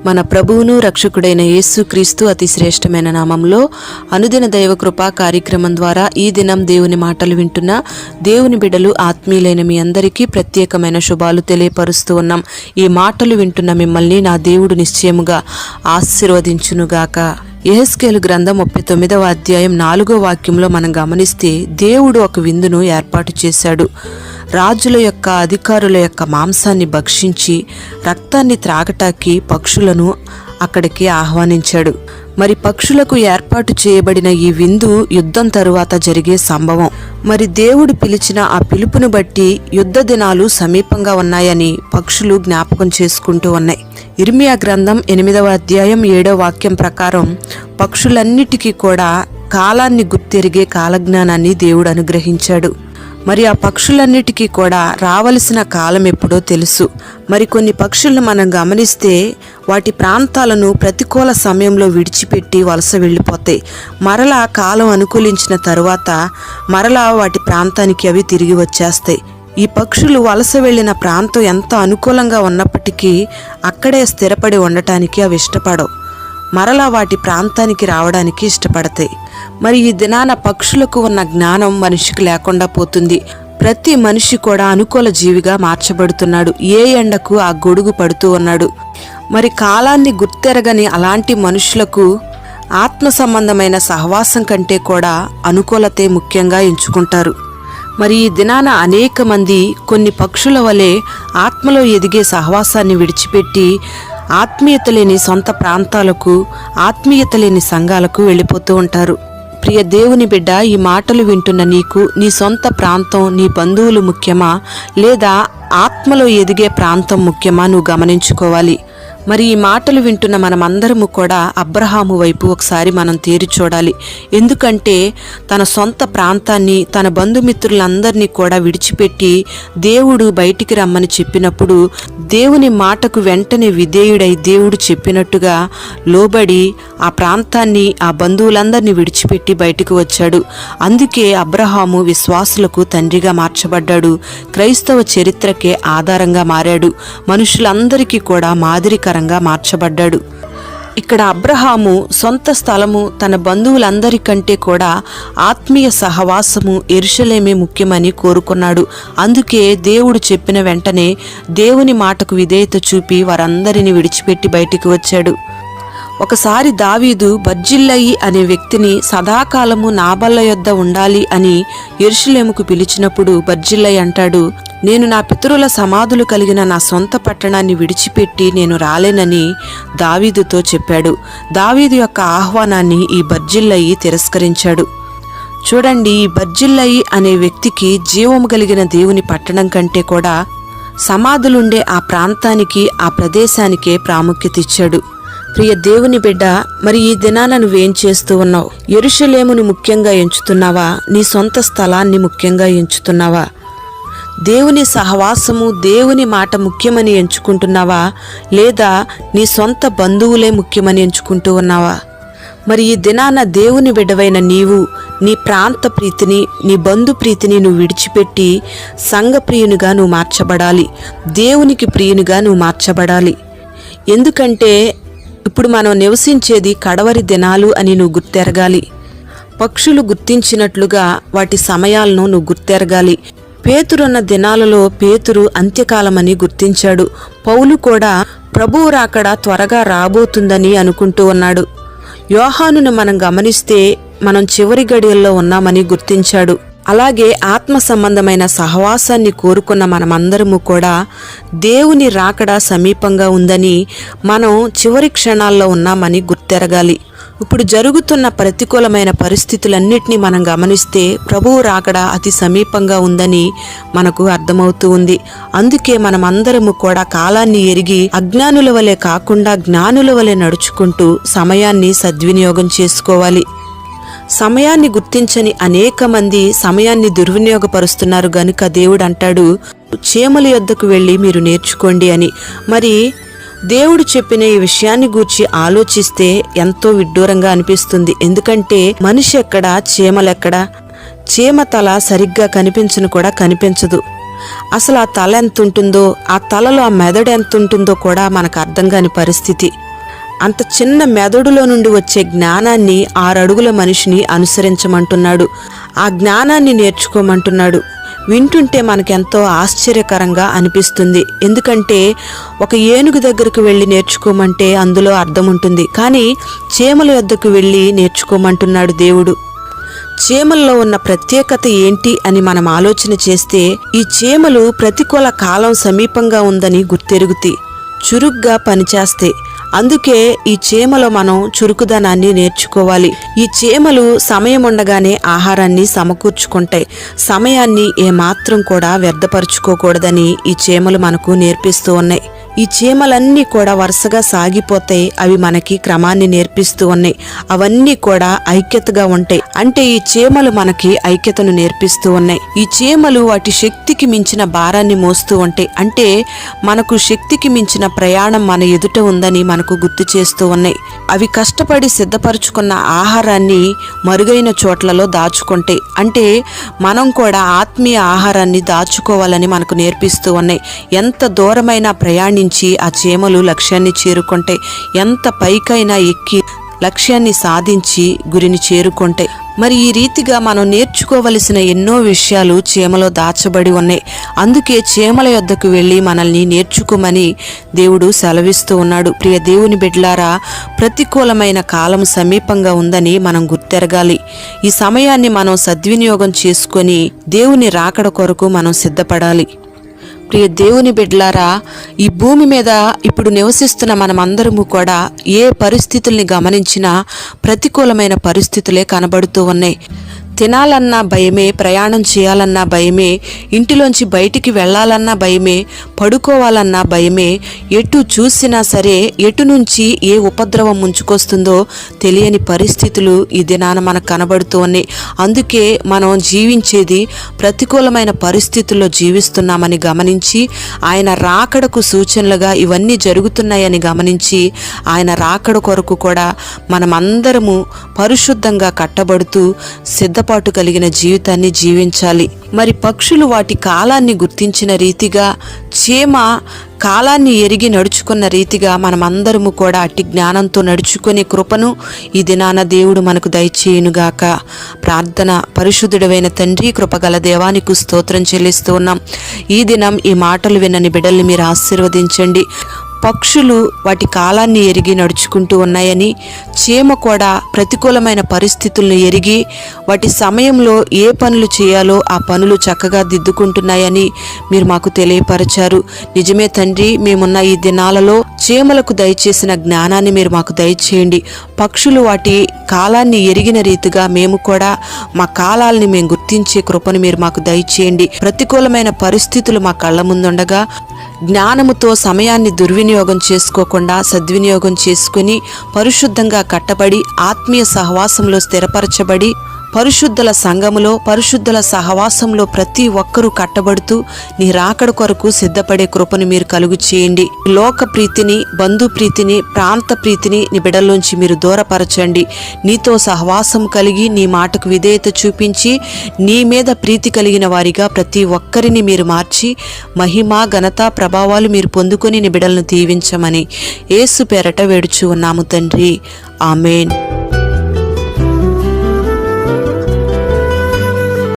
మన ప్రభువును రక్షకుడైన యేసుక్రీస్తు అతి శ్రేష్టమైన నామంలో అనుదిన దైవకృపా కార్యక్రమం ద్వారా ఈ దినం దేవుని మాటలు వింటున్న దేవుని బిడ్డలు ఆత్మీయులైన మీ అందరికీ ప్రత్యేకమైన శుభాలు తెలియపరుస్తూ ఉన్నాం. ఈ మాటలు వింటున్న మిమ్మల్ని నా దేవుడు నిశ్చయముగా ఆశీర్వదించునుగాక. యెహెజ్కేలు గ్రంథం 39వ అధ్యాయం 4వ వాక్యంలో మనం గమనిస్తే దేవుడు ఒక విందును ఏర్పాటు చేశాడు. రాజుల యొక్క అధికారుల యొక్క మాంసాన్ని భక్షించి రక్తాన్ని త్రాగటానికి పక్షులను అక్కడికి ఆహ్వానించాడు. మరి పక్షులకు ఏర్పాటు చేయబడిన ఈ విందు యుద్ధం తరువాత జరిగే సంభవం. మరి దేవుడు పిలిచిన ఆ పిలుపును బట్టి యుద్ధ దినాలు సమీపంగా ఉన్నాయని పక్షులు జ్ఞాపకం చేసుకుంటూ ఉన్నాయి. ఇర్మియా గ్రంథం 8వ అధ్యాయం 7వ వాక్యం ప్రకారం పక్షులన్నిటికీ కూడా కాలాన్ని గుర్తెరిగే కాలజ్ఞానాన్ని దేవుడు అనుగ్రహించాడు. మరి ఆ పక్షులన్నిటికీ కూడా రావలసిన కాలం ఎప్పుడో తెలుసు. మరి కొన్ని పక్షులను మనం గమనిస్తే వాటి ప్రాంతాలను ప్రతికూల సమయంలో విడిచిపెట్టి వలస వెళ్ళిపోతాయి. మరలా కాలం అనుకూలించిన తరువాత మరలా వాటి ప్రాంతానికి అవి తిరిగి వచ్చేస్తాయి. ఈ పక్షులు వలస వెళ్ళిన ప్రాంతం ఎంత అనుకూలంగా ఉన్నప్పటికీ అక్కడే స్థిరపడి ఉండటానికి అవి ఇష్టపడవు. మరలా వాటి ప్రాంతానికి రావడానికి ఇష్టపడతాయి. మరి ఈ దినాన పక్షులకు ఉన్న జ్ఞానం మనిషికి లేకుండా పోతుంది. ప్రతి మనిషి కూడా అనుకూల జీవిగా మార్చబడుతున్నాడు. ఏ ఎండకు ఆ గొడుగు పడుతూ ఉన్నాడు. మరి కాలాన్ని గుర్తెరగని అలాంటి మనుషులకు ఆత్మ సంబంధమైన సహవాసం కంటే కూడా అనుకూలతే ముఖ్యంగా ఎంచుకుంటారు. మరి ఈ దినాన అనేక మంది కొన్ని పక్షుల వలె ఆత్మలో ఎదిగే సహవాసాన్ని విడిచిపెట్టి ఆత్మీయత లేని సొంత ప్రాంతాలకు, ఆత్మీయత లేని సంఘాలకు వెళ్ళిపోతూ ఉంటారు. ప్రియ దేవుని బిడ్డ, ఈ మాటలు వింటున్న నీకు నీ సొంత ప్రాంతం, నీ బంధువులు ముఖ్యమా లేదా ఆత్మలో ఎదిగే ప్రాంతం ముఖ్యమా నువ్వు గమనించుకోవాలి. మరి ఈ మాటలు వింటున్న మనమందరము కూడా అబ్రహాము వైపు ఒకసారి మనం తేరి చూడాలి. ఎందుకంటే తన సొంత ప్రాంతాన్ని, తన బంధుమిత్రులందరినీ కూడా విడిచిపెట్టి దేవుడు బయటికి రమ్మని చెప్పినప్పుడు దేవుని మాటకు వెంటనే విధేయుడై దేవుడు చెప్పినట్టుగా లోబడి ఆ ప్రాంతాన్ని, ఆ బంధువులందరినీ విడిచిపెట్టి బయటకు వచ్చాడు. అందుకే అబ్రహాము విశ్వాసులకు తండ్రిగా మార్చబడ్డాడు. క్రైస్తవ చరిత్రకే ఆధారంగా మారాడు. మనుషులందరికీ కూడా మాదిరికరంగా మార్చబడ్డాడు. ఇక్కడ అబ్రహాము సొంత స్థలము, తన బంధువులందరికంటే కూడా ఆత్మీయ సహవాసము యెరూషలేమే ముఖ్యమని కోరుకున్నాడు. అందుకే దేవుడు చెప్పిన వెంటనే దేవుని మాటకు విధేయత చూపి వారందరినీ విడిచిపెట్టి బయటికి వచ్చాడు. ఒకసారి దావీదు బర్జిల్లయి అనే వ్యక్తిని సదాకాలము నాబల్ల యొద్ద ఉండాలి అని యెరూషలేముకు పిలిచినప్పుడు బర్జిల్లయి అంటాడు, నేను నా పితరుల సమాధులు కలిగిన నా సొంత పట్టణాన్ని విడిచిపెట్టి నేను రాలేనని దావీదుతో చెప్పాడు. దావీదు యొక్క ఆహ్వానాన్ని ఈ బర్జిల్లయి తిరస్కరించాడు. చూడండి, ఈ బర్జిల్లయి అనే వ్యక్తికి జీవము కలిగిన దేవుని పట్టణం కంటే కూడా సమాధులుండే ఆ ప్రాంతానికి, ఆ ప్రదేశానికే ప్రాముఖ్యత ఇచ్చాడు. ప్రియ దేవుని బిడ్డ, మరి ఈ దినాన నువ్వేం చేస్తూ ఉన్నావు? యెరూషలేమును ముఖ్యంగా ఎంచుతున్నావా? నీ సొంత స్థలాన్ని ముఖ్యంగా ఎంచుతున్నావా? దేవుని సహవాసము, దేవుని మాట ముఖ్యమని ఎంచుకుంటున్నావా లేదా నీ సొంత బంధువులే ముఖ్యమని ఎంచుకుంటూ ఉన్నావా? మరి ఈ దినాన దేవుని బిడ్డవైన నీవు నీ ప్రాంత ప్రీతిని, నీ బంధు ప్రీతిని నువ్వు విడిచిపెట్టి సంఘ ప్రియునిగా నువ్వు మార్చబడాలి. దేవునికి ప్రియునిగా నువ్వు మార్చబడాలి. ఎందుకంటే ఇప్పుడు మనం నివసించేది కడవరి దినాలు అని నువ్వు గుర్తెరగాలి. పక్షులు గుర్తించినట్లుగా వాటి సమయాలను నువ్వు గుర్తెరగాలి. పేతురున్న దినాలలో పేతురు అంత్యకాలమని గుర్తించాడు. పౌలు కూడా ప్రభువు రాకడ త్వరగా రాబోతుందని అనుకుంటూ ఉన్నాడు. యోహానును మనం గమనిస్తే మనం చివరి గడియల్లో ఉన్నామని గుర్తించాడు. అలాగే ఆత్మ సంబంధమైన సహవాసాన్ని కోరుకున్న మనమందరము కూడా దేవుని రాకడ సమీపంగా ఉందని, మనం చివరి క్షణాల్లో ఉన్నామని గుర్తెరగాలి. ఇప్పుడు జరుగుతున్న ప్రతికూలమైన పరిస్థితులన్నిటినీ మనం గమనిస్తే ప్రభువు రాకడ అతి సమీపంగా ఉందని మనకు అర్థమవుతూ ఉంది. అందుకే మనమందరము కూడా కాలాన్ని ఎరిగి అజ్ఞానుల వలె కాకుండా జ్ఞానుల వలె నడుచుకుంటూ సమయాన్ని సద్వినియోగం చేసుకోవాలి. సమయాన్ని గుర్తించని అనేక మంది సమయాన్ని దుర్వినియోగపరుస్తున్నారు గనుక దేవుడు అంటాడు, చీమల యొద్దకు వెళ్ళి మీరు నేర్చుకోండి అని. మరి దేవుడు చెప్పిన ఈ విషయాన్ని గూర్చి ఆలోచిస్తే ఎంతో విడ్డూరంగా అనిపిస్తుంది. ఎందుకంటే మనిషి ఎక్కడా, చీమలెక్కడా? చీమ తల సరిగ్గా కనిపించను కూడా కనిపించదు. అసలు ఆ తల ఎంత ఉంటుందో, ఆ తలలో ఆ మెదడు ఎంత ఉంటుందో కూడా మనకు అర్థం కాని పరిస్థితి. అంత చిన్న మెదడులో నుండి వచ్చే జ్ఞానాన్ని 6 అడుగుల మనిషిని అనుసరించమంటున్నాడు. ఆ జ్ఞానాన్ని నేర్చుకోమంటున్నాడు. వింటుంటే మనకెంతో ఆశ్చర్యకరంగా అనిపిస్తుంది. ఎందుకంటే ఒక ఏనుగు దగ్గరకు వెళ్ళి నేర్చుకోమంటే అందులో అర్థం ఉంటుంది, కానీ చీమల వద్దకు వెళ్ళి నేర్చుకోమంటున్నాడు దేవుడు. చీమల్లో ఉన్న ప్రత్యేకత ఏంటి అని మనం ఆలోచన చేస్తే, ఈ చీమలు ప్రతికూల కాలం సమీపంగా ఉందని గుర్తెరుగుతాయి, చురుగ్గా పనిచేస్తాయి. అందుకే ఈ చీమలో మనం చురుకుదనాన్ని నేర్చుకోవాలి. ఈ చీమలు సమయం ఉండగానే ఆహారాన్ని సమకూర్చుకుంటాయి. సమయాన్ని ఏమాత్రం కూడా వ్యర్థపరుచుకోకూడదని ఈ చీమలు మనకు నేర్పిస్తూ ఉన్నాయి. ఈ చీమలన్నీ కూడా వరుసగా సాగిపోతాయి. అవి మనకి క్రమాన్ని నేర్పిస్తూ ఉన్నాయి. అవన్నీ కూడా ఐక్యతగా ఉంటాయి. అంటే ఈ చీమలు మనకి ఐక్యతను నేర్పిస్తూ ఉన్నాయి. ఈ చీమలు వాటి శక్తికి మించిన భారాన్ని మోస్తూ ఉంటాయి. అంటే మనకు శక్తికి మించిన ప్రయాణం మన ఎదుట ఉందని మనకు గుర్తు చేస్తూ ఉన్నాయి. అవి కష్టపడి సిద్ధపరచుకున్న ఆహారాన్ని మరుగైన చోట్లలో దాచుకుంటాయి. అంటే మనం కూడా ఆత్మీయ ఆహారాన్ని దాచుకోవాలని మనకు నేర్పిస్తూ ఉన్నాయి. ఎంత దూరమైనా ప్రయాణించి ఆ చీమలు లక్ష్యాన్ని చేరుకుంటాయి. ఎంత పైకైనా ఎక్కి లక్ష్యాన్ని సాధించి గురిని చేరుకుంటాయి. మరి ఈ రీతిగా మనం నేర్చుకోవలసిన ఎన్నో విషయాలు చీమలో దాచబడి ఉన్నాయి. అందుకే చీమల యొద్దకు వెళ్ళి మనల్ని నేర్చుకోమని దేవుడు సెలవిస్తూ ఉన్నాడు. ప్రియ దేవుని బిడ్డలారా, ప్రతికూలమైన కాలం సమీపంగా ఉందని మనం గుర్తెరగాలి. ఈ సమయాన్ని మనం సద్వినియోగం చేసుకొని దేవుని రాకడ కొరకు మనం సిద్ధపడాలి. ప్రియ దేవుని బిడ్డలారా, ఈ భూమి మీద ఇప్పుడు నివసిస్తున్న మనమందరము కూడా ఏ పరిస్థితుల్ని గమనించినా ప్రతికూలమైన పరిస్థితులే కనబడుతూ ఉన్నాయి. తినాలన్నా భయమే, ప్రయాణం చేయాలన్నా భయమే, ఇంటిలోంచి బయటికి వెళ్ళాలన్నా భయమే, పడుకోవాలన్నా భయమే. ఎటు చూసినా సరే ఎటు నుంచి ఏ ఉపద్రవం ముంచుకొస్తుందో తెలియని పరిస్థితులు ఈ దినాన మనకు కనబడుతూ ఉన్నాయి. అందుకే మనం జీవించేది ప్రతికూలమైన పరిస్థితుల్లో జీవిస్తున్నామని గమనించి, ఆయన రాకడకు సూచనలుగా ఇవన్నీ జరుగుతున్నాయని గమనించి, ఆయన రాకడ కొరకు కూడా మనమందరము పరిశుద్ధంగా కట్టబడుతూ సిద్ధపాటు కలిగిన జీవితాన్ని జీవించాలి. మరి పక్షులు వాటి కాలాన్ని గుర్తించిన రీతిగా, చీమ కాలాన్ని ఎరిగి నడుచుకున్న రీతిగా మనమందరము కూడా అట్టి జ్ఞానంతో నడుచుకునే కృపను ఈ దినాన దేవుడు మనకు దయచేయునుగాక. ప్రార్థన. పరిశుద్ధుడైన తండ్రి, కృపగల దేవానికి స్తోత్రం చెల్లిస్తూ ఉన్నాం. ఈ దినం ఈ మాటలు వినని బిడ్డల్ని మీరు ఆశీర్వదించండి. పక్షులు వాటి కాలాన్ని ఎరిగి నడుచుకుంటూ ఉన్నాయని, చీమ కూడా ప్రతికూలమైన పరిస్థితులను ఎరిగి వాటి సమయంలో ఏ పనులు చేయాలో ఆ పనులు చక్కగా దిద్దుకుంటున్నాయని మీరు మాకు తెలియపరిచారు. నిజమే తండ్రి, మేమున్న ఈ దినాలలో చీమలకు దయచేసిన జ్ఞానాన్ని మీరు మాకు దయచేయండి. పక్షులు వాటి కాలాన్ని ఎరిగిన రీతిగా మేము కూడా మా కాలాలని మేము గుర్తించే కృపను మీరు మాకు దయచేయండి. ప్రతికూలమైన పరిస్థితులు మా కళ్ళ ముందుండగా జ్ఞానముతో సమయాన్ని దుర్వినియోగం చేసుకోకుండా సద్వినియోగం చేసుకుని పరిశుద్ధంగా కట్టబడి ఆత్మీయ సహవాసంలో స్థిరపరచబడి పరిశుద్ధుల సంఘములో, పరిశుద్ధుల సహవాసంలో ప్రతి ఒక్కరూ కట్టబడుతూ నీ రాకడ కొరకు సిద్ధపడే కృపను మీరు కలుగు చేయండి. లోక ప్రీతిని, బంధు ప్రీతిని, ప్రాంత ప్రీతిని నీ బిడ్డల్లోంచి మీరు దూరపరచండి. నీతో సహవాసం కలిగి నీ మాటకు విధేయత చూపించి నీ మీద ప్రీతి కలిగిన వారిగా ప్రతి ఒక్కరిని మీరు మార్చి మహిమ, ఘనత, ప్రభావాలు మీరు పొందుకొని నీ బిడ్డలను దీవించమని యేసు పేరట వేడుచు ఉన్నాము తండ్రి. ఆమేన్.